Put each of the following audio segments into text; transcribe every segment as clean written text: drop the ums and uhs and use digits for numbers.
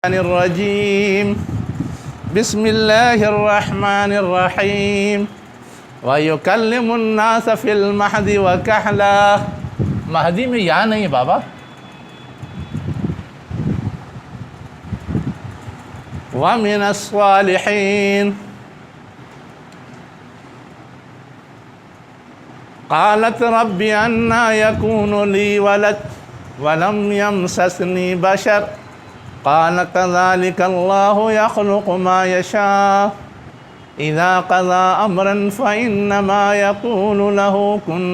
الرجیم بسم اللہ الرحمن الرحیم وَيُكَلِّمُ النَّاسَ فِي الْمَهْدِ وَكَحْلًا. مہدی میں یا نہیں بابا، وَمِنَ الصَّالِحِينَ. قالت رب أَنَّى يَكُونُ لِي وَلَدٌ وَلَمْ يَمْسَسْنِي بَشَرٌ قال كذلك الله يخلق ما يشاء إذا قضى أمرا فإنما يقول له كن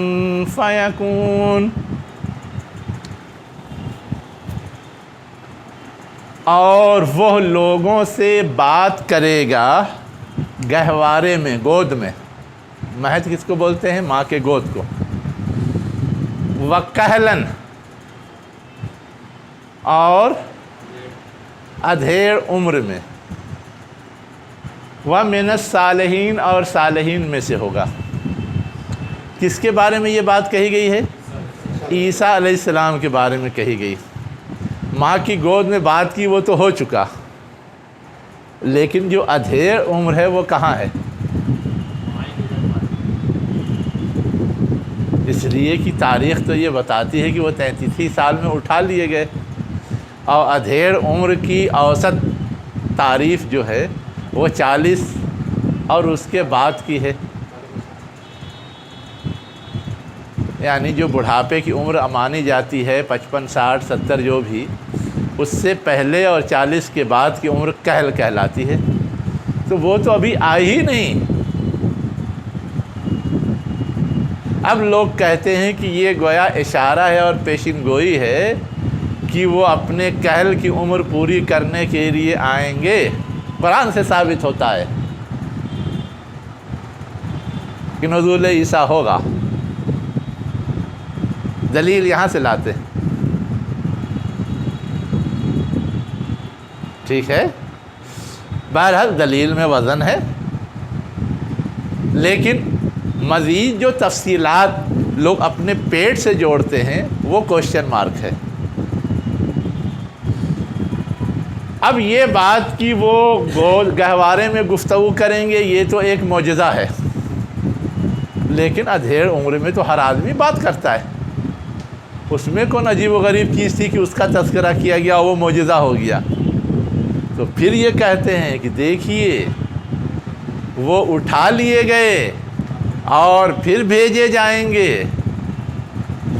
فيكون. اور وہ لوگوں سے بات کرے گا گہوارے میں، گود میں. مہد کس کو بولتے ہیں؟ ماں کے گود کو. وَكَهْلًا، اور ادھیڑ عمر میں. وَمِنَ الصَّالِحِينَ، اور صالحین میں سے ہوگا. کس کے بارے میں یہ بات کہی گئی ہے؟ عیسیٰ علیہ السلام کے بارے میں کہی گئی. ماں کی گود میں بات کی وہ تو ہو چکا، لیکن جو ادھیڑ عمر ہے وہ کہاں ہے؟ اس لیے کہ تاریخ تو یہ بتاتی ہے کہ وہ 33 سال میں اٹھا لیے گئے، اور ادھیڑ عمر کی اوسط تعریف جو ہے وہ 40 اور اس کے بعد کی ہے. یعنی جو بڑھاپے کی عمر مانی جاتی ہے 55 60 70 جو بھی، اس سے پہلے اور 40 کے بعد کی عمر کہل کہلاتی ہے. تو وہ تو ابھی آئی ہی نہیں. اب لوگ کہتے ہیں کہ یہ گویا اشارہ ہے اور پیشن گوئی ہے کہ وہ اپنے کہل کی عمر پوری کرنے کے لیے آئیں گے. قرآن سے ثابت ہوتا ہے کہ نزول عیسیٰ ہوگا. دلیل یہاں سے لاتے ہیں. ٹھیک ہے، بہرحال دلیل میں وزن ہے، لیکن مزید جو تفصیلات لوگ اپنے پیٹ سے جوڑتے ہیں وہ کوشچن مارک ہے. اب یہ بات کہ وہ گہوارے میں گفتگو کریں گے یہ تو ایک معجزہ ہے، لیکن ادھیڑ عمر میں تو ہر آدمی بات کرتا ہے. اس میں کون عجیب و غریب چیز تھی کہ اس کا تذکرہ کیا گیا وہ معجزہ ہو گیا؟ تو پھر یہ کہتے ہیں کہ دیکھیے وہ اٹھا لیے گئے اور پھر بھیجے جائیں گے،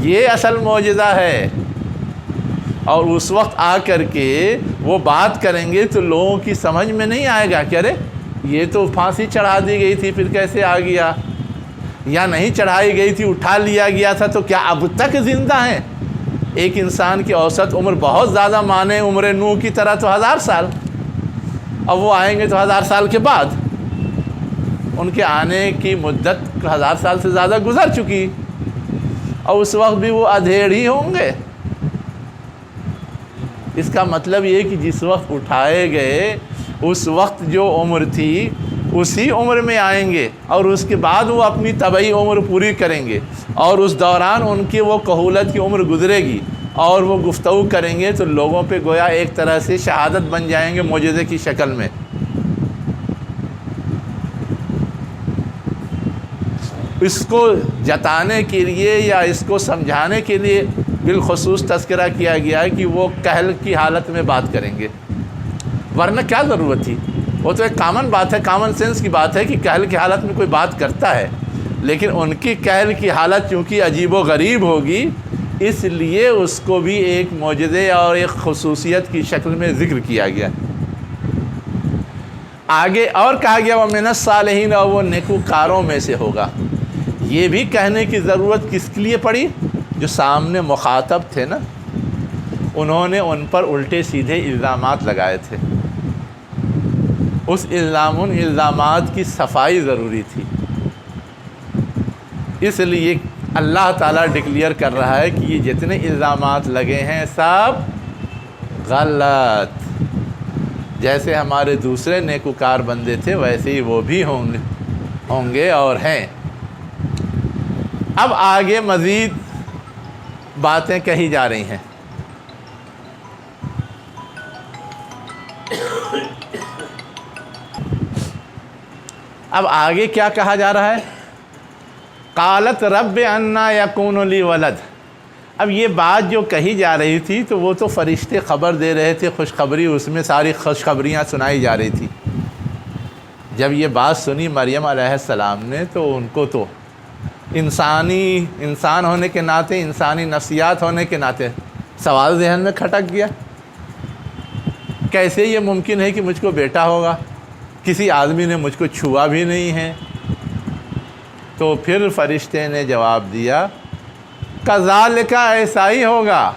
یہ اصل معجزہ ہے. اور اس وقت آ کر کے وہ بات کریں گے تو لوگوں کی سمجھ میں نہیں آئے گا کہ ارے یہ تو پھانسی چڑھا دی گئی تھی پھر کیسے آ گیا، یا نہیں چڑھائی گئی تھی اٹھا لیا گیا تھا تو کیا اب تک زندہ ہیں؟ ایک انسان کی اوسط عمر بہت زیادہ مانے عمر نوح کی طرح تو 1000 سال، اب وہ آئیں گے تو 1000 سال کے بعد. ان کے آنے کی مدت 1000 سال سے زیادہ گزر چکی، اور اس وقت بھی وہ ادھیڑ ہی ہوں گے. اس کا مطلب یہ کہ جس وقت اٹھائے گئے اس وقت جو عمر تھی اسی عمر میں آئیں گے، اور اس کے بعد وہ اپنی طبعی عمر پوری کریں گے، اور اس دوران ان کی وہ کہولت کی عمر گزرے گی اور وہ گفتگو کریں گے تو لوگوں پہ گویا ایک طرح سے شہادت بن جائیں گے معجزے کی شکل میں. اس کو جتانے کے لیے یا اس کو سمجھانے کے لیے بالخصوص تذکرہ کیا گیا ہے کہ وہ کہل کی حالت میں بات کریں گے، ورنہ کیا ضرورت تھی؟ وہ تو ایک کامن بات ہے، کامن سینس کی بات ہے کہ کہل کی حالت میں کوئی بات کرتا ہے، لیکن ان کی کہل کی حالت چونکہ عجیب و غریب ہوگی اس لیے اس کو بھی ایک معجزے اور ایک خصوصیت کی شکل میں ذکر کیا گیا. آگے اور کہا گیا وَمِنَ الصَّالِحِينَ، اور وہ نیکوکاروں میں سے ہوگا. یہ بھی کہنے کی ضرورت کس کے لیے پڑی؟ جو سامنے مخاطب تھے نا، انہوں نے ان پر الٹے سیدھے الزامات لگائے تھے. اس الزامات کی صفائی ضروری تھی. اس لیے اللہ تعالیٰ ڈکلیئر کر رہا ہے کہ یہ جتنے الزامات لگے ہیں سب غلط. جیسے ہمارے دوسرے نیکوکار بندے تھے ویسے ہی وہ بھی ہوں گے اور ہیں. اب آگے مزید باتیں کہی جا رہی ہیں. اب آگے کیا کہا جا رہا ہے؟ قالت رب انا یکون لی ولد۔ اب یہ بات جو کہی جا رہی تھی تو وہ تو فرشتے خبر دے رہے تھے، خوشخبری، اس میں ساری خوشخبریاں سنائی جا رہی تھی۔ جب یہ بات سنی مریم علیہ السلام نے تو ان کو تو انسان ہونے کے ناطے، انسانی نفسیات ہونے کے ناطے سوال ذہن میں کھٹک گیا، کیسے یہ ممکن ہے کہ مجھ کو بیٹا ہوگا؟ کسی آدمی نے مجھ کو چھوا بھی نہیں ہے۔ تو پھر فرشتے نے جواب دیا کذالک، ایسا ہی ہوگا،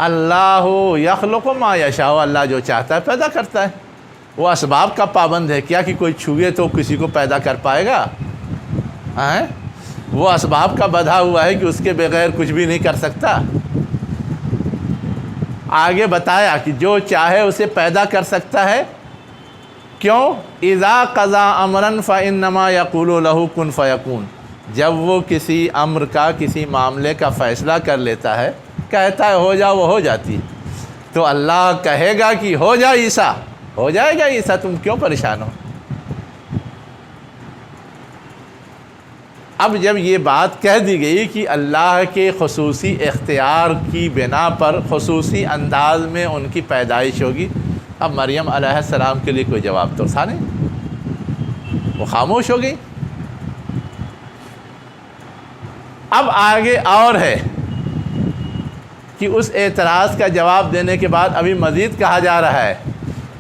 اللہ یخلق ما یشاء، اللہ جو چاہتا ہے پیدا کرتا ہے۔ وہ اسباب کا پابند ہے کیا کہ کوئی چھوئے تو کسی کو پیدا کر پائے گا؟ وہ اسباب کا بدھا ہوا ہے کہ اس کے بغیر کچھ بھی نہیں کر سکتا۔ آگے بتایا کہ جو چاہے اسے پیدا کر سکتا ہے، کیوں؟ اذا قضا امرا فانما یقول له کن فیکون، جب وہ کسی امر کا، کسی معاملے کا فیصلہ کر لیتا ہے، کہتا ہے ہو جا، وہ ہو جاتی۔ تو اللہ کہے گا کہ ہو جا عیسیٰ، ہو جائے گا عیسیٰ، تم کیوں پریشان ہو؟ اب جب یہ بات کہہ دی گئی کہ اللہ کے خصوصی اختیار کی بنا پر خصوصی انداز میں ان کی پیدائش ہوگی، اب مریم علیہ السلام کے لیے کوئی جواب تو تھا نہیں، وہ خاموش ہو گئی۔ اب آگے اور ہے کہ اس اعتراض کا جواب دینے کے بعد ابھی مزید کہا جا رہا ہے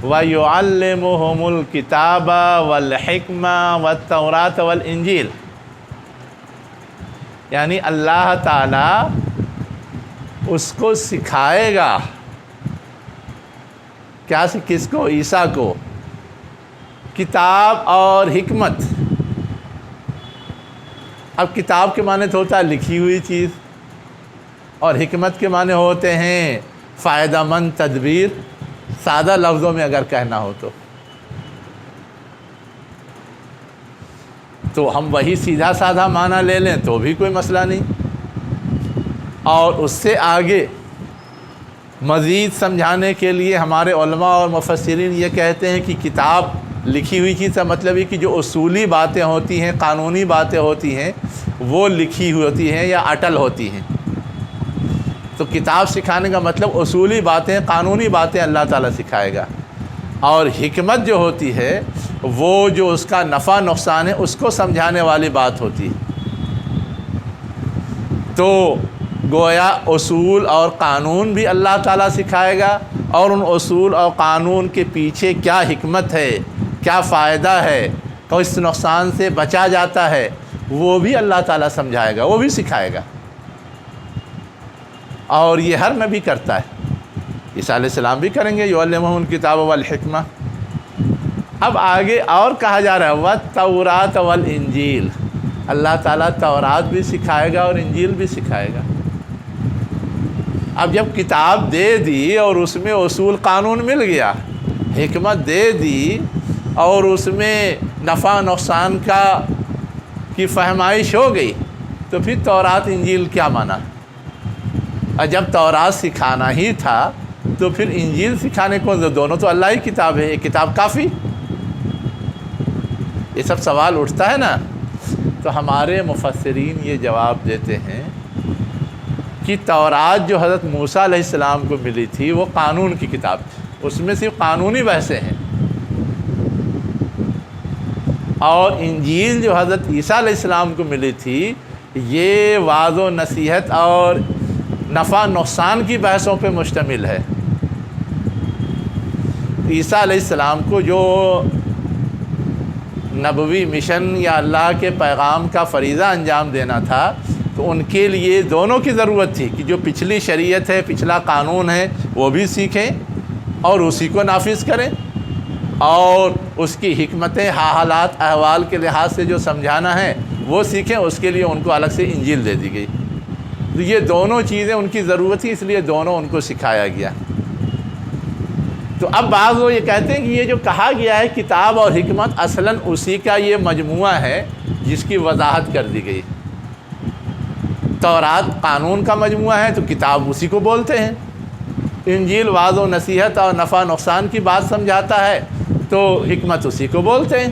وَيُعَلِّمُهُمُ الْكِتَابَ وَالْحِكْمَةَ وَالتَّوْرَاةَ وَالْإِنْجِيلَ، یعنی اللہ تعالیٰ اس کو سکھائے گا، کیا کس کو؟ عیسیٰ کو، کتاب اور حکمت۔ اب کتاب کے معنی تو ہوتا ہے لکھی ہوئی چیز، اور حکمت کے معنی ہوتے ہیں فائدہ مند تدبیر، سادہ لفظوں میں اگر کہنا ہو تو ہم وہی سیدھا سادھا معنی لے لیں تو بھی کوئی مسئلہ نہیں، اور اس سے آگے مزید سمجھانے کے لیے ہمارے علماء اور مفسرین یہ کہتے ہیں کہ کتاب لکھی ہوئی چیز کا مطلب ہے کہ جو اصولی باتیں ہوتی ہیں، قانونی باتیں ہوتی ہیں، وہ لکھی ہوئی ہوتی ہیں یا اٹل ہوتی ہیں۔ تو کتاب سکھانے کا مطلب اصولی باتیں، قانونی باتیں اللہ تعالیٰ سکھائے گا، اور حکمت جو ہوتی ہے وہ جو اس کا نفع نقصان ہے اس کو سمجھانے والی بات ہوتی ہے۔ تو گویا اصول اور قانون بھی اللہ تعالیٰ سکھائے گا، اور ان اصول اور قانون کے پیچھے کیا حکمت ہے، کیا فائدہ ہے، کس نقصان سے بچا جاتا ہے، وہ بھی اللہ تعالیٰ سمجھائے گا، وہ بھی سکھائے گا، اور یہ ہر نبی کرتا ہے۔ عیسیٰ علیہ السلام بھی کریں گے، یعلمہم الکتاب والحکمہ۔ اب آگے اور کہا جا رہا ہے والتوراۃ والانجیل، اللہ تعالیٰ تورات بھی سکھائے گا اور انجیل بھی سکھائے گا۔ اب جب کتاب دے دی اور اس میں اصول قانون مل گیا، حکمت دے دی اور اس میں نفع نقصان کی فہمائش ہو گئی، تو پھر تورات انجیل کیا مانا؟ اور جب تورات سکھانا ہی تھا تو پھر انجیل سکھانے کو، دونوں تو اللہ ہی کتاب ہے، ایک کتاب کافی؟ یہ سب سوال اٹھتا ہے نا۔ تو ہمارے مفسرین یہ جواب دیتے ہیں کہ تورات جو حضرت موسیٰ علیہ السلام کو ملی تھی وہ قانون کی کتاب تھی، اس میں صرف قانونی بحثیں ہیں، اور انجیل جو حضرت عیسیٰ علیہ السلام کو ملی تھی یہ وعظ و نصیحت اور نفع نقصان کی بحثوں پہ مشتمل ہے۔ عیسیٰ علیہ السلام کو جو نبوی مشن یا اللہ کے پیغام کا فریضہ انجام دینا تھا، تو ان کے لیے دونوں کی ضرورت تھی کہ جو پچھلی شریعت ہے، پچھلا قانون ہے، وہ بھی سیکھیں اور اسی کو نافذ کریں، اور اس کی حکمتیں، حالات، احوال کے لحاظ سے جو سمجھانا ہے وہ سیکھیں، اس کے لیے ان کو الگ سے انجیل دے دی گئی۔ تو یہ دونوں چیزیں ان کی ضرورت تھی، اس لیے دونوں ان کو سکھایا گیا۔ تو اب بعض وہ یہ کہتے ہیں کہ یہ جو کہا گیا ہے کتاب اور حکمت، اصلاً اسی کا یہ مجموعہ ہے جس کی وضاحت کر دی گئی۔ تورات قانون کا مجموعہ ہے تو کتاب اسی کو بولتے ہیں، انجیل واضح و نصیحت اور نفع نقصان کی بات سمجھاتا ہے تو حکمت اسی کو بولتے ہیں،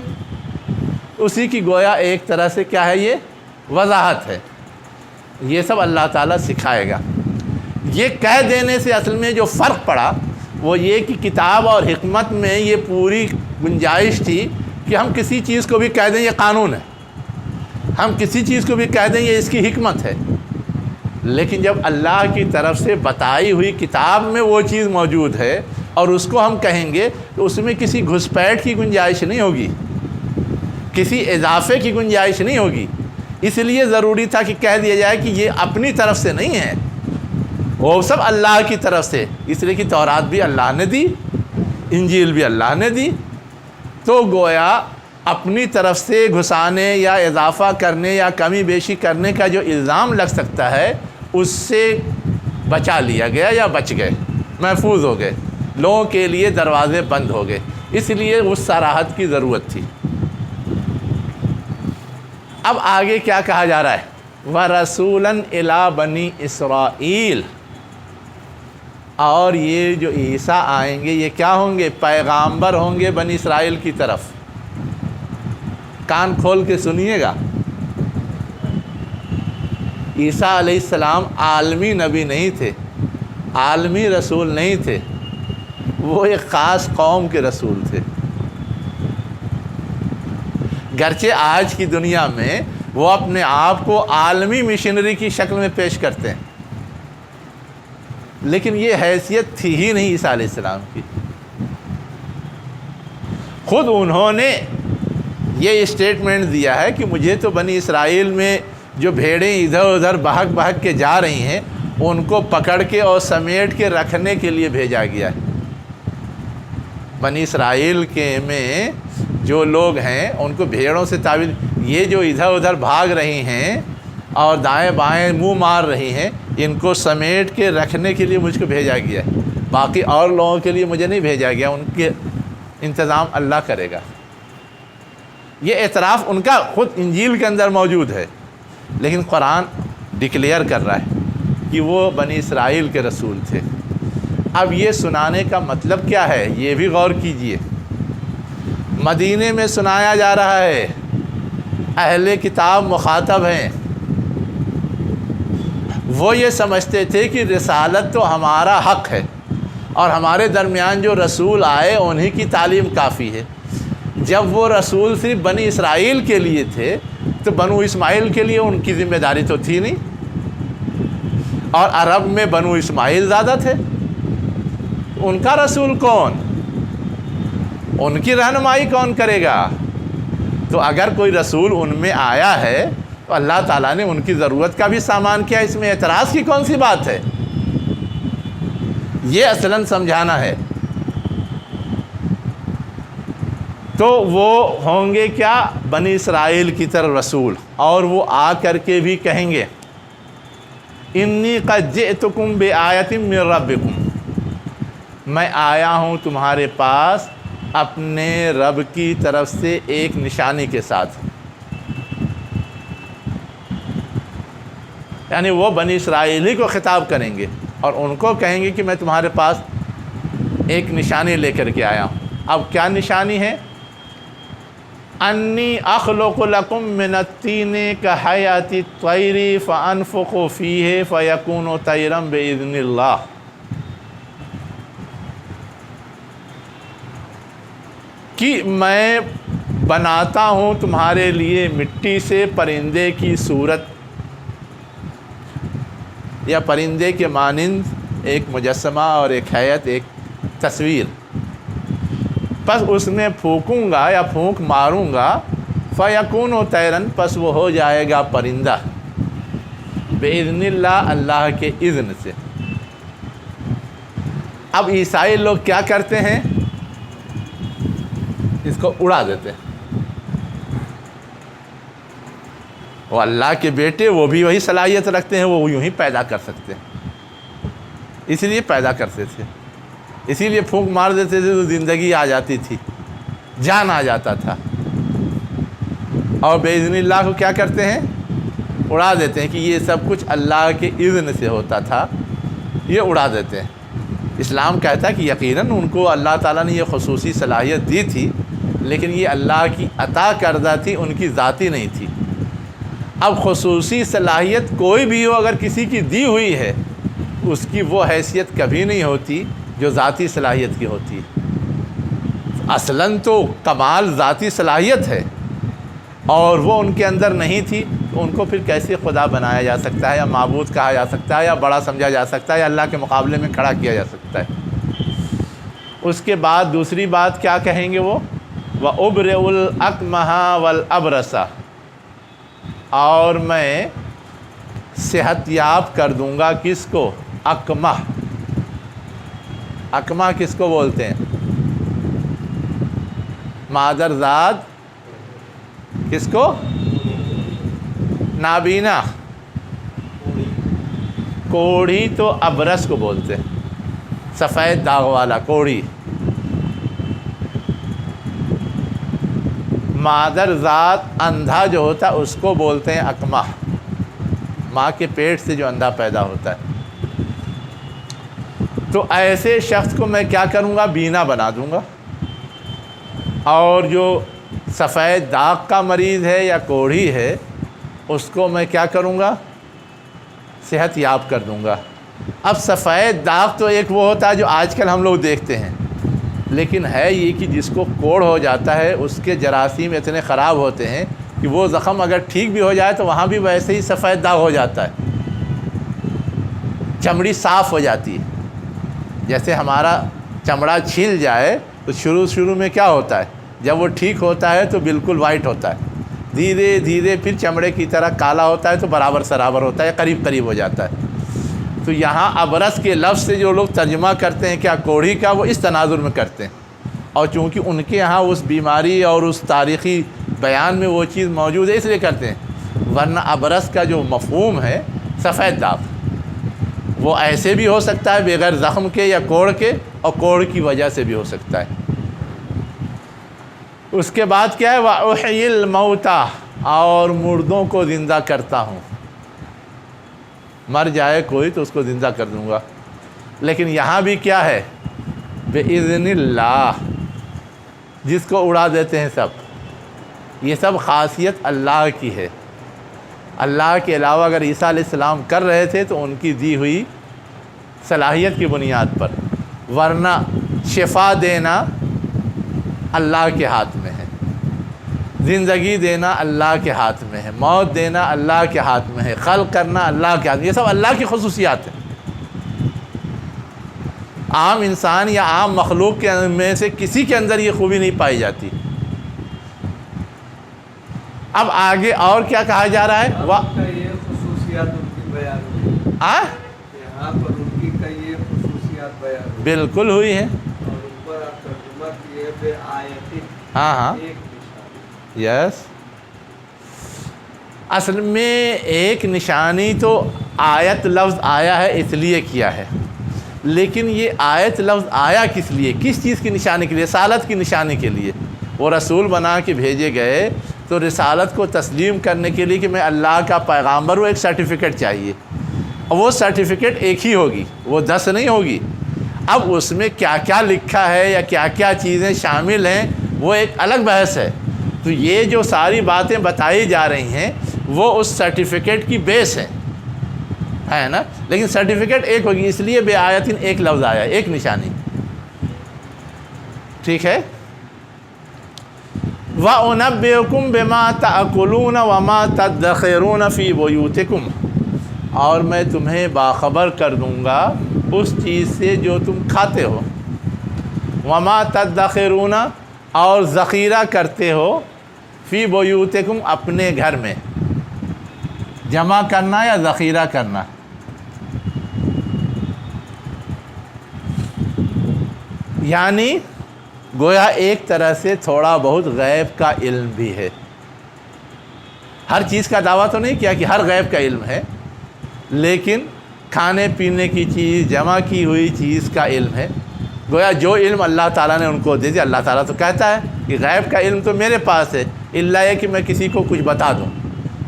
اسی کی گویا ایک طرح سے کیا ہے، یہ وضاحت ہے۔ یہ سب اللہ تعالیٰ سکھائے گا۔ یہ کہہ دینے سے اصل میں جو فرق پڑا وہ یہ کہ کتاب اور حکمت میں یہ پوری گنجائش تھی کہ ہم کسی چیز کو بھی کہہ دیں یہ قانون ہے، ہم کسی چیز کو بھی کہہ دیں یہ اس کی حکمت ہے، لیکن جب اللہ کی طرف سے بتائی ہوئی کتاب میں وہ چیز موجود ہے اور اس کو ہم کہیں گے تو اس میں کسی گھسپیٹ کی گنجائش نہیں ہوگی، کسی اضافے کی گنجائش نہیں ہوگی۔ اس لیے ضروری تھا کہ کہہ دیا جائے کہ یہ اپنی طرف سے نہیں ہے، وہ سب اللہ کی طرف سے، اس لیے کہ تورات بھی اللہ نے دی، انجیل بھی اللہ نے دی، تو گویا اپنی طرف سے گھسانے یا اضافہ کرنے یا کمی بیشی کرنے کا جو الزام لگ سکتا ہے اس سے بچا لیا گیا یا بچ گئے، محفوظ ہو گئے، لوگوں کے لیے دروازے بند ہو گئے، اس لیے اس صراحت کی ضرورت تھی۔ اب آگے کیا کہا جا رہا ہے، وَرَسُولًا إِلَىٰ بَنِي إِسْرَائِيل، اور یہ جو عیسیٰ آئیں گے یہ کیا ہوں گے، پیغامبر ہوں گے بنی اسرائیل کی طرف۔ کان کھول کے سنیے گا، عیسیٰ علیہ السلام عالمی نبی نہیں تھے، عالمی رسول نہیں تھے، وہ ایک خاص قوم کے رسول تھے۔ گرچہ آج کی دنیا میں وہ اپنے آپ کو عالمی مشنری کی شکل میں پیش کرتے ہیں، لیکن یہ حیثیت تھی ہی نہیں عیسیٰ علیہ السلام کی۔ خود انہوں نے یہ اسٹیٹمنٹ دیا ہے کہ مجھے تو بنی اسرائیل میں جو بھیڑیں ادھر ادھر بہک بہک کے جا رہی ہیں ان کو پکڑ کے اور سمیٹ کے رکھنے کے لیے بھیجا گیا ہے۔ بنی اسرائیل کے میں جو لوگ ہیں ان کو بھیڑوں سے تعبیر، یہ جو ادھر ادھر بھاگ رہی ہیں اور دائیں بائیں منہ مار رہی ہیں، ان کو سمیٹ کے رکھنے کے لیے مجھ کو بھیجا گیا ہے، باقی اور لوگوں کے لیے مجھے نہیں بھیجا گیا، ان کے انتظام اللہ کرے گا۔ یہ اعتراف ان کا خود انجیل کے اندر موجود ہے، لیکن قرآن ڈکلیئر کر رہا ہے کہ وہ بنی اسرائیل کے رسول تھے۔ اب یہ سنانے کا مطلب کیا ہے، یہ بھی غور کیجئے۔ مدینے میں سنایا جا رہا ہے، اہل کتاب مخاطب ہیں، وہ یہ سمجھتے تھے کہ رسالت تو ہمارا حق ہے اور ہمارے درمیان جو رسول آئے انہی کی تعلیم کافی ہے۔ جب وہ رسول صرف بنی اسرائیل کے لیے تھے تو بنو اسماعیل کے لیے ان کی ذمہ داری تو تھی نہیں، اور عرب میں بنو اسماعیل زیادہ تھے، ان کا رسول کون، ان کی رہنمائی کون کرے گا؟ تو اگر کوئی رسول ان میں آیا ہے تو اللہ تعالیٰ نے ان کی ضرورت کا بھی سامان کیا، اس میں اعتراض کی کون سی بات ہے؟ یہ اصلاً سمجھانا ہے۔ تو وہ ہوں گے کیا، بنی اسرائیل کی طرف رسول، اور وہ آ کر کے بھی کہیں گے انی قد جئتکم بآیۃ من ربکم، میں آیا ہوں تمہارے پاس اپنے رب کی طرف سے ایک نشانی کے ساتھ۔ یعنی وہ بنی اسرائیلی کو خطاب کریں گے اور ان کو کہیں گے کہ میں تمہارے پاس ایک نشانی لے کر کے آیا ہوں۔ اب کیا نشانی ہے؟ انی اخلق لکم من الطین کہیئۃ الطیر فانفخ فیہ فیکون طیرا باذن اللہ، کہ میں بناتا ہوں تمہارے لیے مٹی سے پرندے کی صورت یا پرندے کے مانند ایک مجسمہ اور ایک ہیئت، ایک تصویر، پس اس میں پھونکوں گا یا پھونک ماروں گا، فیکون طیرن، پس وہ ہو جائے گا پرندہ، باذن اللہ، اللہ کے اذن سے۔ اب عیسائی لوگ کیا کرتے ہیں، اس کو اڑا دیتے ہیں۔ وہ اللہ کے بیٹے، وہ بھی وہی صلاحیت رکھتے ہیں، وہ یوں ہی پیدا کر سکتے ہیں، اسی لیے پیدا کرتے تھے، اسی لیے پھونک مار دیتے تھے تو زندگی آ جاتی تھی، جان آ جاتا تھا۔ اور باذن اللہ کو کیا کرتے ہیں، اڑا دیتے ہیں کہ یہ سب کچھ اللہ کے اذن سے ہوتا تھا، یہ اڑا دیتے ہیں۔ اسلام کہتا ہے کہ یقیناً ان کو اللہ تعالیٰ نے یہ خصوصی صلاحیت دی تھی، لیکن یہ اللہ کی عطا کردہ تھی، ان کی ذاتی نہیں تھی۔ اب خصوصی صلاحیت کوئی بھی ہو، اگر کسی کی دی ہوئی ہے، اس کی وہ حیثیت کبھی نہیں ہوتی جو ذاتی صلاحیت کی ہوتی۔ اصلاً تو کمال ذاتی صلاحیت ہے، اور وہ ان کے اندر نہیں تھی، تو ان کو پھر کیسے خدا بنایا جا سکتا ہے، یا معبود کہا جا سکتا ہے، یا بڑا سمجھا جا سکتا ہے، یا اللہ کے مقابلے میں کھڑا کیا جا سکتا ہے۔ اس کے بعد دوسری بات کیا کہیں گے وہ، وَأُبْرِئُ الْأَكْمَحَ وَالْأَبْرَصَ، اور میں صحت یاب کر دوں گا کس کو، اکمح۔ اکمح کس کو بولتے ہیں، مادر زاد، کس کو، نابینا، کوڑھی تو ابرس کو بولتے ہیں، سفید داغ والا کوڑھی۔ مادر ذات اندھا جو ہوتا ہے اس کو بولتے ہیں اکمح، ماں کے پیٹ سے جو اندھا پیدا ہوتا ہے۔ تو ایسے شخص کو میں کیا کروں گا، بینا بنا دوں گا، اور جو سفید داغ کا مریض ہے یا کوڑھی ہے اس کو میں کیا کروں گا، صحت یاب کر دوں گا۔ اب سفید داغ تو ایک وہ ہوتا ہے جو آج کل ہم لوگ دیکھتے ہیں، لیکن ہے یہ کہ جس کو کوڑ ہو جاتا ہے اس کے جراثیم اتنے خراب ہوتے ہیں کہ وہ زخم اگر ٹھیک بھی ہو جائے تو وہاں بھی ویسے ہی سفید داغ ہو جاتا ہے، چمڑی صاف ہو جاتی ہے۔ جیسے ہمارا چمڑا چھل جائے تو شروع میں کیا ہوتا ہے، جب وہ ٹھیک ہوتا ہے تو بالکل وائٹ ہوتا ہے، دھیرے دھیرے پھر چمڑے کی طرح کالا ہوتا ہے تو برابر سرابر ہوتا ہے، قریب قریب ہو جاتا ہے۔ تو یہاں ابرس کے لفظ سے جو لوگ ترجمہ کرتے ہیں کیا کوڑھی کا، وہ اس تناظر میں کرتے ہیں، اور چونکہ ان کے ہاں اس بیماری اور اس تاریخی بیان میں وہ چیز موجود ہے اس لیے کرتے ہیں، ورنہ ابرس کا جو مفہوم ہے سفید داغ، وہ ایسے بھی ہو سکتا ہے بغیر زخم کے یا کوڑ کے، اور کوڑ کی وجہ سے بھی ہو سکتا ہے۔ اس کے بعد کیا ہے، وَأُحْيِي الْمَوْتَى، اور مردوں کو زندہ کرتا ہوں، مر جائے کوئی تو اس کو زندہ کر دوں گا۔ لیکن یہاں بھی کیا ہے، بِإِذْنِ اللَّهِ، جس کو اڑا دیتے ہیں سب، یہ سب خاصیت اللہ کی ہے۔ اللہ کے علاوہ اگر عیسیٰ علیہ السلام کر رہے تھے تو ان کی دی ہوئی صلاحیت کی بنیاد پر، ورنہ شفا دینا اللہ کے ہاتھ میں ہے، زندگی دینا اللہ کے ہاتھ میں ہے، موت دینا اللہ کے ہاتھ میں ہے، خلق کرنا اللہ کے ہاتھ میں، یہ سب اللہ کی خصوصیات ہیں۔ عام انسان یا عام مخلوق کے میں سے کسی کے اندر یہ خوبی نہیں پائی جاتی۔ اب آگے اور کیا کہا جا رہا ہے، یہ خصوصیات ان کی بیان ہوئی، یہاں پر ان کی کئی خصوصیات بیان ہوئی، بالکل ہوئی ہے، اور اوپر آپ ترجمہ کیے بے آیت، ہاں ایک نشانی۔ یس، اصل میں ایک نشانی تو آیت لفظ آیا ہے اس لیے کیا ہے، لیکن یہ آیت لفظ آیا کس لیے، کس چیز کی نشانی کے لیے، رسالت کی نشانی کے لیے۔ وہ رسول بنا کے بھیجے گئے تو رسالت کو تسلیم کرنے کے لیے کہ میں اللہ کا پیغامبر ہوں، ایک سرٹیفکیٹ چاہیے، اور وہ سرٹیفکیٹ ایک ہی ہوگی، وہ 10 نہیں ہوگی۔ اب اس میں کیا کیا لکھا ہے یا کیا کیا چیزیں شامل ہیں وہ ایک الگ بحث ہے۔ تو یہ جو ساری باتیں بتائی جا رہی ہیں وہ اس سرٹیفکیٹ کی بیس ہے نا، لیکن سرٹیفکیٹ ایک ہوگی، اس لیے بے آیتن ایک لفظ آیا، ایک نشانی، ٹھیک ہے۔ وَأُنَبِّئُكُم بِمَا تَأْكُلُونَ وَمَا تَدَّخِرُونَ فِي بُيُوتِكُمْ، اور میں تمہیں باخبر کر دوں گا اس چیز سے جو تم کھاتے ہو، وَمَا تَدَّخِرُونَ، اور ذخیرہ کرتے ہو، فی بیوتکم، اپنے گھر میں، جمع کرنا یا ذخیرہ کرنا، یعنی گویا ایک طرح سے تھوڑا بہت غیب کا علم بھی ہے۔ ہر چیز کا دعویٰ تو نہیں کیا کہ ہر غیب کا علم ہے، لیکن کھانے پینے کی چیز، جمع کی ہوئی چیز کا علم ہے۔ گویا جو علم اللہ تعالیٰ نے ان کو دے دیا، اللہ تعالیٰ تو کہتا ہے کہ غیب کا علم تو میرے پاس ہے، الا یہ کہ میں کسی کو کچھ بتا دوں،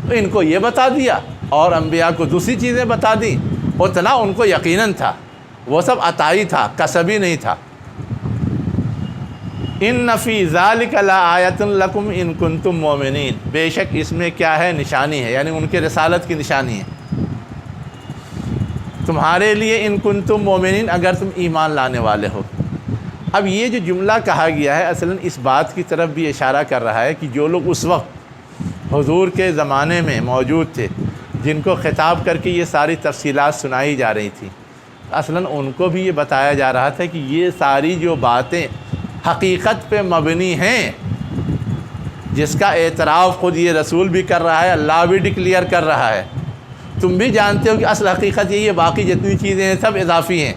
تو ان کو یہ بتا دیا، اور انبیاء کو دوسری چیزیں بتا دیں، اتنا ان کو یقیناً تھا۔ وہ سب عطائی تھا، کسبی نہیں تھا۔ ان فی ذالک لآیۃ لکم ان کنتم مؤمنین، بے شک اس میں کیا ہے؟ نشانی ہے، یعنی ان کے رسالت کی نشانی ہے تمہارے لیے، ان کنتم مومنین، اگر تم ایمان لانے والے ہو۔ اب یہ جو جملہ کہا گیا ہے اصلاً اس بات کی طرف بھی اشارہ کر رہا ہے کہ جو لوگ اس وقت حضور کے زمانے میں موجود تھے، جن کو خطاب کر کے یہ ساری تفصیلات سنائی جا رہی تھیں، اصلاً ان کو بھی یہ بتایا جا رہا تھا کہ یہ ساری جو باتیں حقیقت پہ مبنی ہیں، جس کا اعتراف خود یہ رسول بھی کر رہا ہے، اللہ بھی ڈکلیئر کر رہا ہے، تم بھی جانتے ہو کہ اصل حقیقت یہی ہے، باقی جتنی چیزیں ہیں سب اضافی ہیں،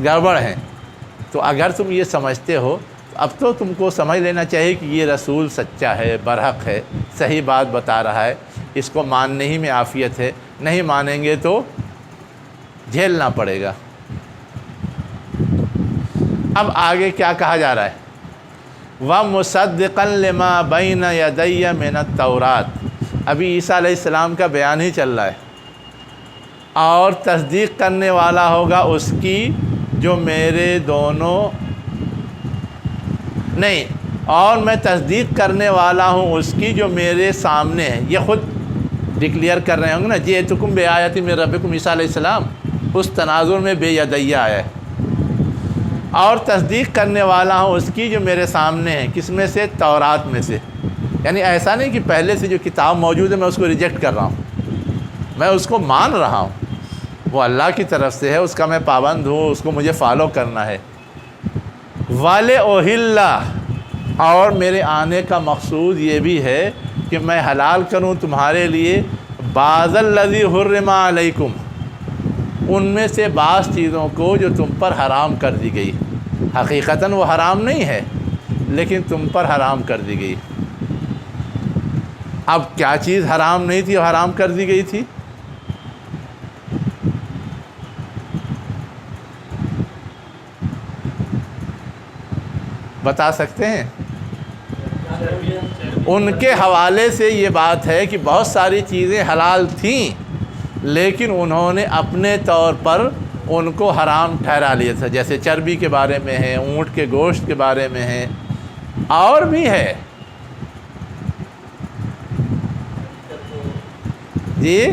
گڑبڑ ہیں۔ تو اگر تم یہ سمجھتے ہو تو اب تو تم کو سمجھ لینا چاہیے کہ یہ رسول سچا ہے، برحق ہے، صحیح بات بتا رہا ہے، اس کو ماننے ہی میں عافیت ہے، نہیں مانیں گے تو جھیلنا پڑے گا۔ اب آگے کیا کہا جا رہا ہے؟ وَمُصَدِّقًا لِمَا بَيْنَ يَدَيَّ مِنَ التَّوْرَاتِ، ابھی عیسیٰ علیہ السلام کا بیان ہی چل رہا ہے، اور تصدیق کرنے والا ہوگا اس کی جو میرے دونوں نہیں، اور میں تصدیق کرنے والا ہوں اس کی جو میرے سامنے ہے۔ یہ خود ڈکلیئر کر رہے ہوں گے نا، جئتکم بآیۃ من ربکم، عیسیٰ علیہ السلام اس تناظر میں بے یدیہ آیا ہے، اور تصدیق کرنے والا ہوں اس کی جو میرے سامنے ہے، کس میں سے؟ تورات میں سے۔ یعنی ایسا نہیں کہ پہلے سے جو کتاب موجود ہے میں اس کو ریجیکٹ کر رہا ہوں، میں اس کو مان رہا ہوں، وہ اللہ کی طرف سے ہے، اس کا میں پابند ہوں، اس کو مجھے فالو کرنا ہے۔ وَلِأُحِلَّ، اور میرے آنے کا مقصود یہ بھی ہے کہ میں حلال کروں تمہارے لیے بَعْضَ الَّذِي حُرِّمَ عَلَيْكُمْ، ان میں سے بعض چیزوں کو جو تم پر حرام کر دی گئی، حقیقتاً وہ حرام نہیں ہے لیکن تم پر حرام کر دی گئی۔ اب کیا چیز حرام نہیں تھی اور حرام کر دی گئی تھی؟ بتا سکتے ہیں؟ ان کے حوالے سے یہ بات ہے کہ بہت ساری چیزیں حلال تھیں لیکن انہوں نے اپنے طور پر ان کو حرام ٹھہرا لیا تھا، جیسے چربی کے بارے میں ہے، اونٹ کے گوشت کے بارے میں ہے، اور بھی ہے۔ جی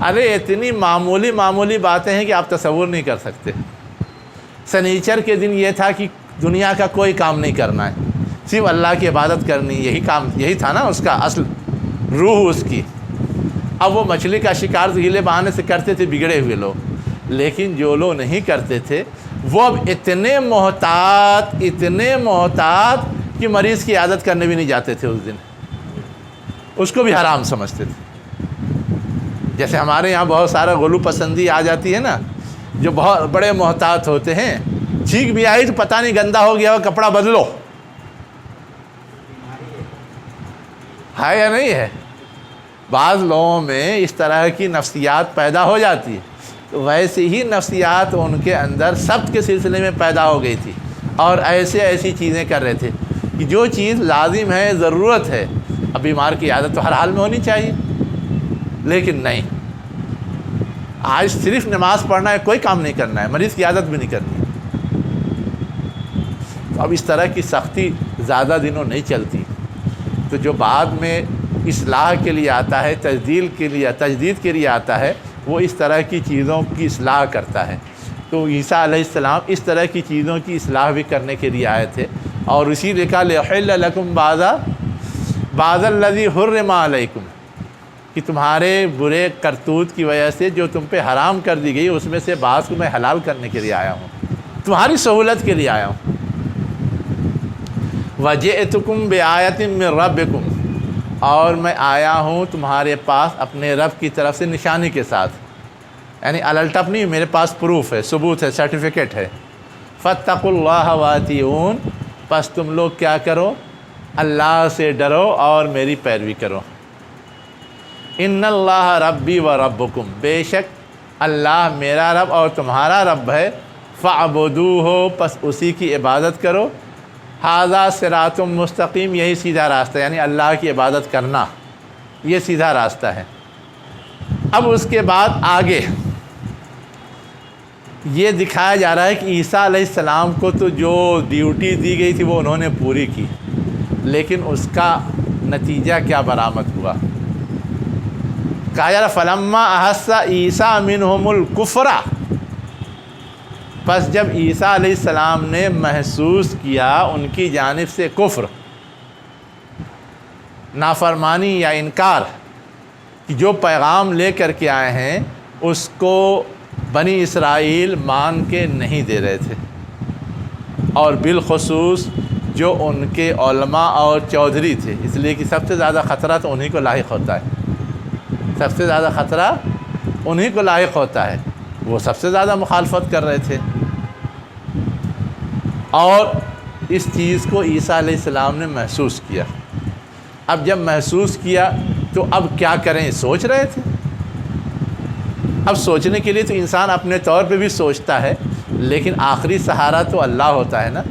ارے اتنی معمولی باتیں ہیں کہ آپ تصور نہیں کر سکتے۔ سنیچر کے دن یہ تھا کہ دنیا کا کوئی کام نہیں کرنا ہے، صرف اللہ کی عبادت کرنی، یہی تھا نا اس کا اصل روح اس کی۔ اب وہ مچھلی کا شکار ہیلے بہانے سے کرتے تھے بگڑے ہوئے لوگ، لیکن جو لوگ نہیں کرتے تھے وہ اب اتنے محتاط کہ مریض کی عادت کرنے بھی نہیں جاتے تھے، اس دن اس کو بھی حرام سمجھتے تھے۔ جیسے ہمارے یہاں بہت سارا غلو پسندی آ جاتی ہے نا، جو بہت بڑے محتاط ہوتے ہیں، چھینک بھی آئی تو پتہ نہیں گندا ہو گیا، کپڑا بدلو، ہے یا نہیں ہے؟ بعض لوگوں میں اس طرح کی نفسیات پیدا ہو جاتی ہے، تو ویسے ہی نفسیات ان کے اندر سبت کے سلسلے میں پیدا ہو گئی تھی، اور ایسی چیزیں کر رہے تھے کہ جو چیز لازم ہے، ضرورت ہے، اب بیمار کی عادت تو ہر حال میں ہونی چاہیے، لیکن نہیں، آج صرف نماز پڑھنا ہے، کوئی کام نہیں کرنا ہے، مریض کی عادت بھی نہیں کرنی ہے۔ تو اب اس طرح کی سختی زیادہ دنوں نہیں چلتی، تو جو بعد میں اصلاح کے لیے آتا ہے، تجدید کے لیے آتا ہے، وہ اس طرح کی چیزوں کی اصلاح کرتا ہے۔ تو عیسیٰ علیہ السلام اس طرح کی چیزوں کی اصلاح بھی کرنے کے لیے آئے تھے، اور اسی لکھا لِأُحِلَّ لَكُمْ بَعْضَ الَّذِي حُرِّمَ عَلَيْكُمْ، کہ تمہارے برے کرتوت کی وجہ سے جو تم پہ حرام کر دی گئی اس میں سے بعض کو میں حلال کرنے کے لیے آیا ہوں، تمہاری سہولت کے لیے آیا ہوں۔ وَجِئْتُكُمْ بِآیَةٍ مِّن رَبِّكُمْ، اور میں آیا ہوں تمہارے پاس اپنے رب کی طرف سے نشانی کے ساتھ، یعنی الٹپ نہیں، میرے پاس پروف ہے، ثبوت ہے، سرٹیفکیٹ ہے۔ فَاتَّقُوا اللَّهَ وَأَطِیعُونِ، پس تم لوگ کیا کرو؟ اللہ سے ڈرو اور میری پیروی کرو۔ ان اللہ ربی و ربکم، بے شک اللہ میرا رب اور تمہارا رب ہے، فاعبدوہ، پس اسی کی عبادت کرو۔ ھذا صراط مستقیم، یہی سیدھا راستہ، یعنی اللہ کی عبادت کرنا یہ سیدھا راستہ ہے۔ اب اس کے بعد آگے یہ دکھایا جا رہا ہے کہ عیسیٰ علیہ السلام کو تو جو ڈیوٹی دی گئی تھی وہ انہوں نے پوری کی، لیکن اس کا نتیجہ کیا برآمد ہوا؟ کہا جا رہا فلما احس عیسیٰ منہم الکفر، پس جب عیسیٰ علیہ السلام نے محسوس کیا ان کی جانب سے کفر، نافرمانی یا انکار، کہ جو پیغام لے کر کے آئے ہیں اس کو بنی اسرائیل مان کے نہیں دے رہے تھے، اور بالخصوص جو ان کے علماء اور چودھری تھے، اس لیے کہ سب سے زیادہ خطرہ تو انہی کو لاحق ہوتا ہے، سب سے زیادہ خطرہ انہی کو لاحق ہوتا ہے، وہ سب سے زیادہ مخالفت کر رہے تھے، اور اس چیز کو عیسیٰ علیہ السلام نے محسوس کیا۔ اب جب محسوس کیا تو اب کیا کریں سوچ رہے تھے۔ اب سوچنے کے لیے تو انسان اپنے طور پہ بھی سوچتا ہے، لیکن آخری سہارا تو اللہ ہوتا ہے نا،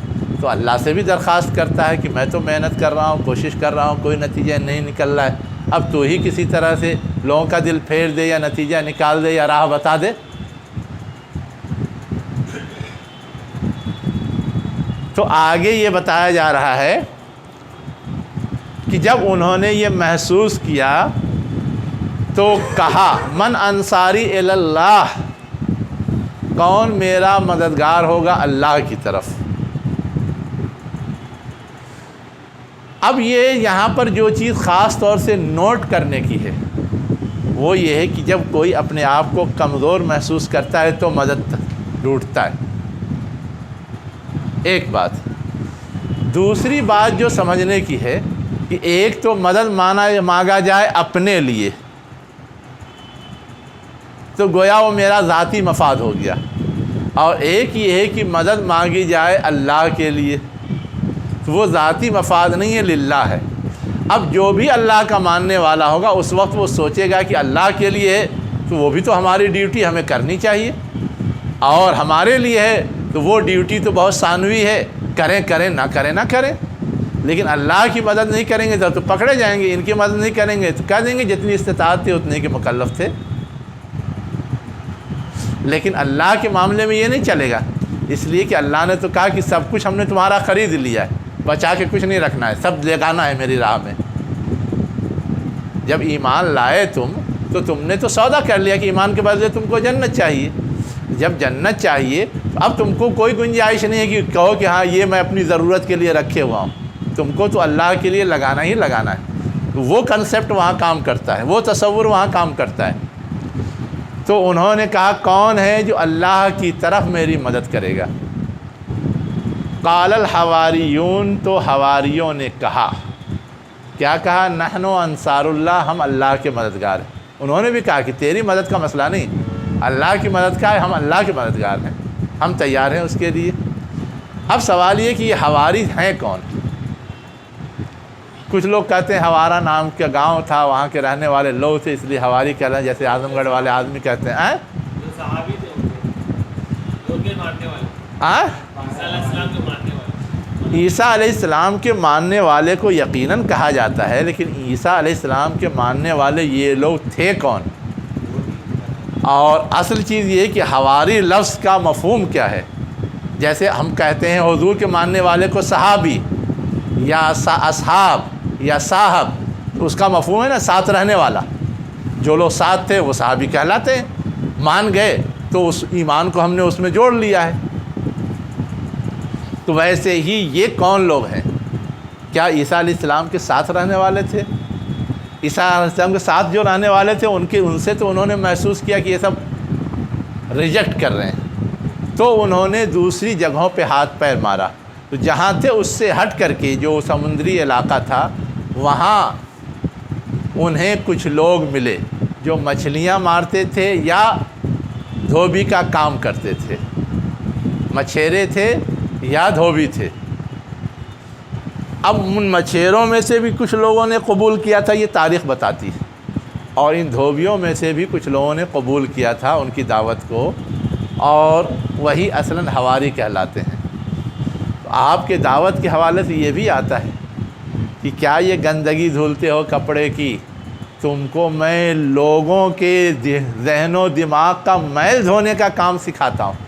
تو اللہ سے بھی درخواست کرتا ہے کہ میں تو محنت کر رہا ہوں، کوشش کر رہا ہوں، کوئی نتیجہ نہیں نکل رہا ہے، اب تو ہی کسی طرح سے لوگوں کا دل پھیر دے یا نتیجہ نکال دے یا راہ بتا دے۔ تو آگے یہ بتایا جا رہا ہے کہ جب انہوں نے یہ محسوس کیا تو کہا من انصاری الی اللہ، کون میرا مددگار ہوگا اللہ کی طرف۔ اب یہ یہاں پر جو چیز خاص طور سے نوٹ کرنے کی ہے وہ یہ ہے کہ جب کوئی اپنے آپ کو کمزور محسوس کرتا ہے تو مدد ڈھونڈتا ہے، ایک بات۔ دوسری بات جو سمجھنے کی ہے کہ ایک تو مدد مانگا جائے اپنے لیے تو گویا وہ میرا ذاتی مفاد ہو گیا، اور ایک یہ ہے کہ مدد مانگی جائے اللہ کے لیے تو وہ ذاتی مفاد نہیں ہے، للہ ہے۔ اب جو بھی اللہ کا ماننے والا ہوگا اس وقت وہ سوچے گا کہ اللہ کے لیے ہے تو وہ بھی تو ہماری ڈیوٹی ہمیں کرنی چاہیے، اور ہمارے لیے ہے تو وہ ڈیوٹی تو بہت ثانوی ہے، کریں کریں نہ کریں نہ کریں۔ لیکن اللہ کی مدد نہیں کریں گے تو پکڑے جائیں گے، ان کی مدد نہیں کریں گے تو کہہ دیں گے جتنی استطاعت تھی اتنے کے مکلف تھے۔ لیکن اللہ کے معاملے میں یہ نہیں چلے گا، اس لیے کہ اللہ نے تو کہا کہ سب کچھ ہم نے تمہارا خرید لیا ہے، بچا کے کچھ نہیں رکھنا ہے، سب لگانا ہے میری راہ میں۔ جب ایمان لائے تم تو تم نے تو سودا کر لیا کہ ایمان کے بدلے تم کو جنت چاہیے۔ جب جنت چاہیے تو اب تم کو کوئی گنجائش نہیں ہے کہ کہو کہ ہاں یہ میں اپنی ضرورت کے لیے رکھے ہوا ہوں، تم کو تو اللہ کے لیے لگانا ہی لگانا ہے۔ وہ کنسیپٹ وہاں کام کرتا ہے، وہ تصور وہاں کام کرتا ہے۔ تو انہوں نے کہا کون ہے جو اللہ کی طرف میری مدد کرے گا؟ قال الحواریون، تو حواریوں نے کہا، کیا کہا؟ نحن انصار اللہ، ہم اللہ کے مددگار ہیں۔ انہوں نے بھی کہا کہ تیری مدد کا مسئلہ نہیں، اللہ کی مدد کا ہے، ہم اللہ کے مددگار ہیں، ہم تیار ہیں اس کے لیے۔ اب سوال یہ کہ یہ حواری ہیں کون؟ کچھ لوگ کہتے ہیں ہوارا نام کا گاؤں تھا، وہاں کے رہنے والے لوگ تھے اس لیے حواری کہہ رہے ہیں، جیسے اعظم گڑھ والے آدمی کہتے ہیں جو صحابی تھے ان کے ماننے والے، عیسیٰ علیہ السلام کے ماننے والے۔ عیسیٰ علیہ السلام کے ماننے والے کو یقیناً کہا جاتا ہے، لیکن عیسیٰ علیہ السلام کے ماننے والے یہ لوگ تھے کون؟ اور اصل چیز یہ ہے کہ حواری لفظ کا مفہوم کیا ہے؟ جیسے ہم کہتے ہیں حضور کے ماننے والے کو صحابی یا اصحاب یا صاحب، تو اس کا مفہوم ہے نا ساتھ رہنے والا۔ جو لوگ ساتھ تھے وہ صحابی کہلاتے ہیں، مان گئے تو اس ایمان کو ہم نے اس میں جوڑ لیا ہے۔ تو ویسے ہی یہ کون لوگ ہیں؟ کیا عیسیٰ علیہ السلام کے ساتھ رہنے والے تھے؟ عیسیٰ علیہ السلام کے ساتھ جو رہنے والے تھے ان سے تو انہوں نے محسوس کیا کہ یہ سب ریجیکٹ کر رہے ہیں، تو انہوں نے دوسری جگہوں پہ ہاتھ پیر مارا۔ تو جہاں تھے اس سے ہٹ کر کے جو سمندری علاقہ تھا وہاں انہیں کچھ لوگ ملے جو مچھلیاں مارتے تھے یا دھوبی کا کام کرتے تھے، مچھیرے تھے یا دھوبی تھے۔ اب ان مچھیروں میں سے بھی کچھ لوگوں نے قبول کیا تھا، یہ تاریخ بتاتی ہے، اور ان دھوبیوں میں سے بھی کچھ لوگوں نے قبول کیا تھا ان کی دعوت کو، اور وہی اصلاً حواری کہلاتے ہیں۔ تو آپ کے دعوت کے حوالے سے یہ بھی آتا ہے کہ کیا یہ گندگی دھلتے ہو کپڑے کی، تم کو میں لوگوں کے ذہن و دماغ کا میل دھونے کا کام سکھاتا ہوں،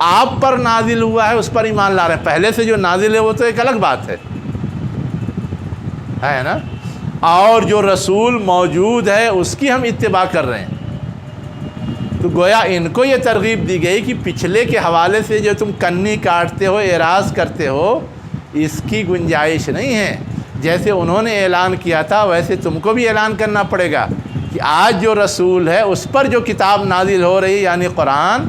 آپ پر نازل ہوا ہے اس پر ایمان لا رہے ہیں، پہلے سے جو نازل ہے وہ تو ایک الگ بات ہے نا، اور جو رسول موجود ہے اس کی ہم اتباع کر رہے ہیں، تو گویا ان کو یہ ترغیب دی گئی کہ پچھلے کے حوالے سے جو تم کنی کاٹتے ہو، اعراض کرتے ہو، اس کی گنجائش نہیں ہے۔ جیسے انہوں نے اعلان کیا تھا ویسے تم کو بھی اعلان کرنا پڑے گا کہ آج جو رسول ہے اس پر جو کتاب نازل ہو رہی یعنی قرآن،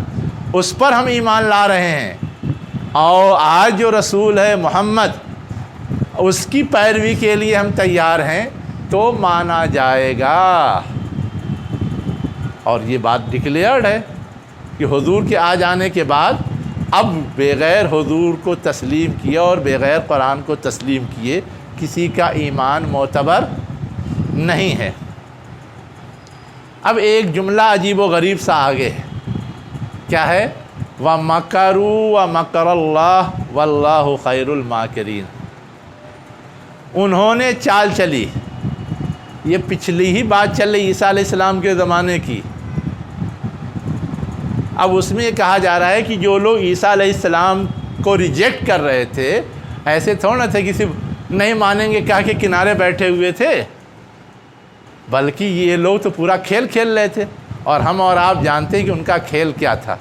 اس پر ہم ایمان لا رہے ہیں، اور آج جو رسول ہے محمد، اس کی پیروی کے لیے ہم تیار ہیں، تو مانا جائے گا۔ اور یہ بات ڈکلیئرڈ ہے کہ حضور کے آ جانے کے بعد اب بغیر حضور کو تسلیم کیے اور بغیر قرآن کو تسلیم کیے کسی کا ایمان معتبر نہیں ہے۔ اب ایک جملہ عجیب و غریب سا آگے ہے، کیا ہے؟ وَمَكَرُوا وَمَكَرَ اللَّهُ وَاللَّهُ خَيْرُ الْمَاكِرِينَ۔ انہوں نے چال چلی، یہ پچھلی ہی بات چل رہی عیسیٰ علیہ السلام کے زمانے کی۔ اب اس میں یہ کہا جا رہا ہے کہ جو لوگ عیسیٰ علیہ السلام کو ریجیکٹ کر رہے تھے، ایسے تھوڑا تھے کہ صرف نہیں مانیں گے کہا کہ کنارے بیٹھے ہوئے تھے، بلکہ یہ لوگ تو پورا کھیل کھیل رہے تھے، اور ہم اور آپ جانتے ہیں کہ ان کا کھیل کیا تھا۔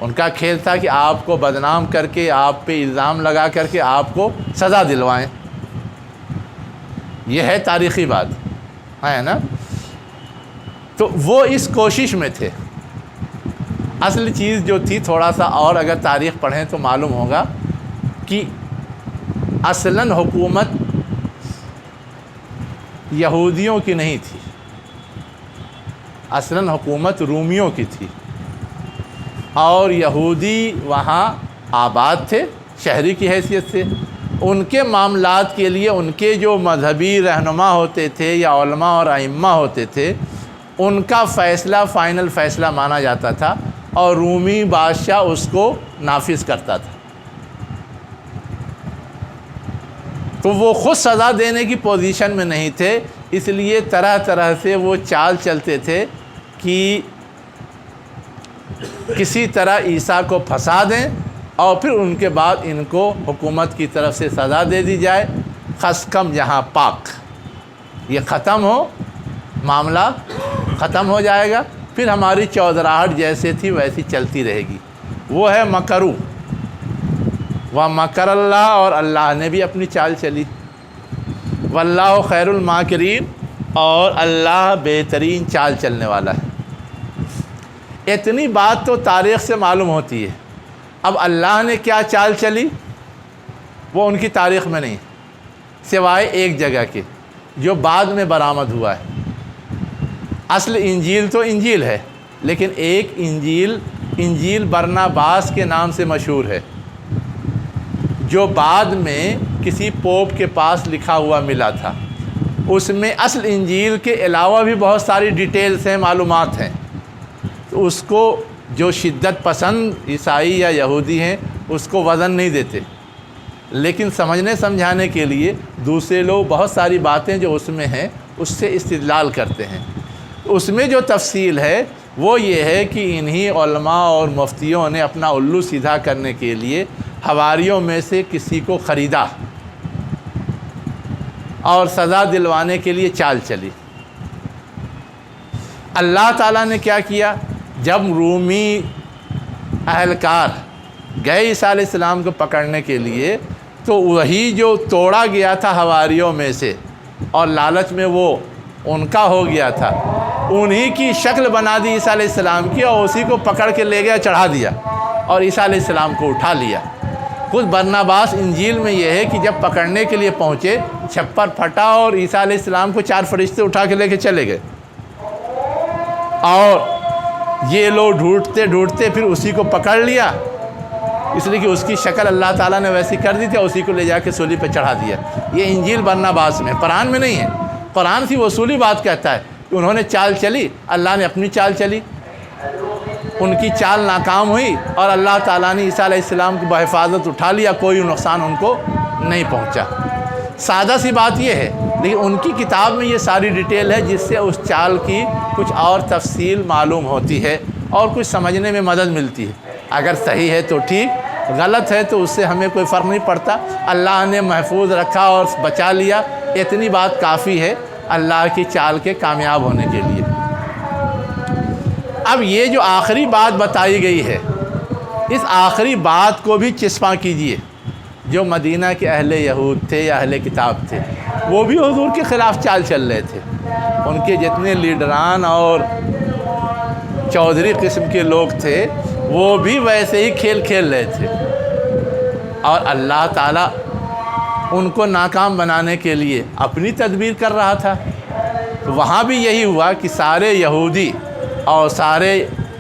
ان کا کھیل تھا کہ آپ کو بدنام کر کے، آپ پہ الزام لگا کر کے آپ کو سزا دلوائیں۔ یہ ہے تاریخی بات، ہے نا؟ تو وہ اس کوشش میں تھے۔ اصل چیز جو تھی، تھوڑا سا اور اگر تاریخ پڑھیں تو معلوم ہوگا کہ اصلاً حکومت یہودیوں کی نہیں تھی، اصلاً حکومت رومیوں کی تھی، اور یہودی وہاں آباد تھے شہری کی حیثیت سے۔ ان کے معاملات کے لیے ان کے جو مذہبی رہنما ہوتے تھے یا علماء اور ائمہ ہوتے تھے، ان کا فیصلہ فائنل فیصلہ مانا جاتا تھا، اور رومی بادشاہ اس کو نافذ کرتا تھا۔ تو وہ خود سزا دینے کی پوزیشن میں نہیں تھے، اس لیے طرح طرح سے وہ چال چلتے تھے کہ کسی طرح عیسیٰ کو پھنسا دیں، اور پھر ان کے بعد ان کو حکومت کی طرف سے سزا دے دی جائے، خسکم جہاں پاک، یہ ختم ہو، معاملہ ختم ہو جائے گا، پھر ہماری چودراہٹ جیسے تھی ویسی چلتی رہے گی۔ وہ ہے مکرو وَمَكَرَ اللہ، اور اللہ نے بھی اپنی چال چلی۔ وَاللَّهُ خَيْرُ الْمَاكِرِينَ، اور اللہ بہترین چال چلنے والا ہے۔ اتنی بات تو تاریخ سے معلوم ہوتی ہے۔ اب اللہ نے کیا چال چلی وہ ان کی تاریخ میں نہیں، سوائے ایک جگہ کے جو بعد میں برآمد ہوا ہے۔ اصل انجیل تو انجیل ہے، لیکن ایک انجیل برناباس کے نام سے مشہور ہے، جو بعد میں کسی پوپ کے پاس لکھا ہوا ملا تھا۔ اس میں اصل انجیل کے علاوہ بھی بہت ساری ڈیٹیلز ہیں، معلومات ہیں، تو اس کو جو شدت پسند عیسائی یا یہودی ہیں اس کو وزن نہیں دیتے، لیکن سمجھنے سمجھانے کے لیے دوسرے لوگ بہت ساری باتیں جو اس میں ہیں اس سے استدلال کرتے ہیں۔ اس میں جو تفصیل ہے وہ یہ ہے کہ انہی علماء اور مفتیوں نے اپنا الو سیدھا کرنے کے لیے حواریوں میں سے کسی کو خریدا اور سزا دلوانے کے لیے چال چلی۔ اللہ تعالیٰ نے کیا کیا؟ جب رومی اہلکار گئے عیسیٰ علیہ السلام کو پکڑنے کے لیے، تو وہی جو توڑا گیا تھا حواریوں میں سے اور لالچ میں وہ ان کا ہو گیا تھا، انہی کی شکل بنا دی عیسیٰ علیہ السلام کی، اور اسی کو پکڑ کے لے گیا، چڑھا دیا اور عیسیٰ علیہ السلام کو اٹھا لیا۔ خود برناباس انجیل میں یہ ہے کہ جب پکڑنے کے لیے پہنچے، چھپر پھٹا اور عیسیٰ علیہ السلام کو 4 فرشتے اٹھا کے لے کے چلے گئے، اور یہ لوگ ڈھونڈتے ڈھونڈتے پھر اسی کو پکڑ لیا، اس لیے کہ اس کی شکل اللہ تعالیٰ نے ویسی کر دی تھی، اسی کو لے جا کے سولی پہ چڑھا دیا۔ یہ انجیل برناباس میں، قرآن میں نہیں ہے۔ قرآن سی وصولی بات کہتا ہے کہ انہوں نے چال چلی، اللہ نے اپنی چال چلی، ان کی چال ناکام ہوئی، اور اللہ تعالیٰ نے عیسیٰ علیہ السلام کو بحفاظت اٹھا لیا، کوئی نقصان ان کو نہیں پہنچا۔ سادہ سی بات یہ ہے، لیکن ان کی کتاب میں یہ ساری ڈیٹیل ہے جس سے اس چال کی کچھ اور تفصیل معلوم ہوتی ہے، اور کچھ سمجھنے میں مدد ملتی ہے۔ اگر صحیح ہے تو ٹھیک، غلط ہے تو اس سے ہمیں کوئی فرق نہیں پڑتا، اللہ نے محفوظ رکھا اور بچا لیا، اتنی بات کافی ہے اللہ کی چال کے کامیاب ہونے کے لیے۔ اب یہ جو آخری بات بتائی گئی ہے، اس آخری بات کو بھی چسپاں کیجئے۔ جو مدینہ کے اہل یہود تھے یا اہل کتاب تھے، وہ بھی حضور کے خلاف چال چل رہے تھے۔ ان کے جتنے لیڈران اور چودھری قسم کے لوگ تھے، وہ بھی ویسے ہی کھیل کھیل رہے تھے، اور اللہ تعالیٰ ان کو ناکام بنانے کے لیے اپنی تدبیر کر رہا تھا۔ تو وہاں بھی یہی ہوا کہ سارے یہودی اور سارے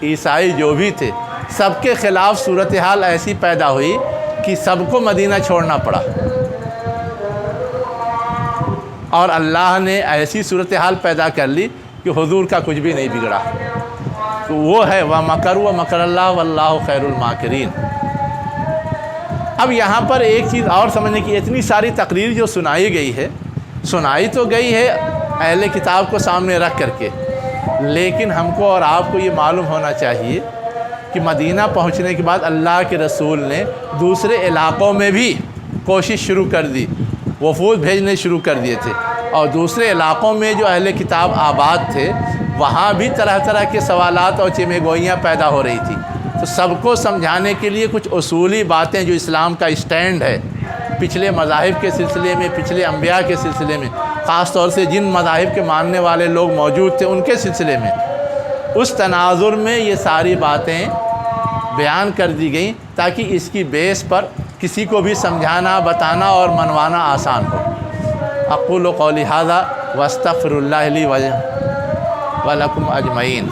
عیسائی جو بھی تھے، سب کے خلاف صورتحال ایسی پیدا ہوئی کہ سب کو مدینہ چھوڑنا پڑا، اور اللہ نے ایسی صورتحال پیدا کر لی کہ حضور کا کچھ بھی نہیں بگڑا۔ تو وہ ہے وَمَكَرُوا وَمَكَرَ اللَّهُ وَاللَّهُ خَيْرُ الْمَاكِرِينَ۔ اب یہاں پر ایک چیز اور سمجھنے کی، اتنی ساری تقریر جو سنائی گئی ہے، سنائی تو گئی ہے اہل کتاب کو سامنے رکھ کر کے، لیکن ہم کو اور آپ کو یہ معلوم ہونا چاہیے کہ مدینہ پہنچنے کے بعد اللہ کے رسول نے دوسرے علاقوں میں بھی کوشش شروع کر دی، وفود بھیجنے شروع کر دیے تھے، اور دوسرے علاقوں میں جو اہل کتاب آباد تھے، وہاں بھی طرح طرح کے سوالات اور چمے گوئیاں پیدا ہو رہی تھی۔ تو سب کو سمجھانے کے لیے کچھ اصولی باتیں جو اسلام کا اسٹینڈ ہے، پچھلے مذاہب کے سلسلے میں، پچھلے انبیاء کے سلسلے میں، خاص طور سے جن مذاہب کے ماننے والے لوگ موجود تھے ان کے سلسلے میں، اس تناظر میں یہ ساری باتیں بیان کر دی گئیں تاکہ اس کی بیس پر کسی کو بھی سمجھانا، بتانا اور منوانا آسان ہو۔ اقول قولی ھذا واستغفر اللہ لی ولکم اجمعین۔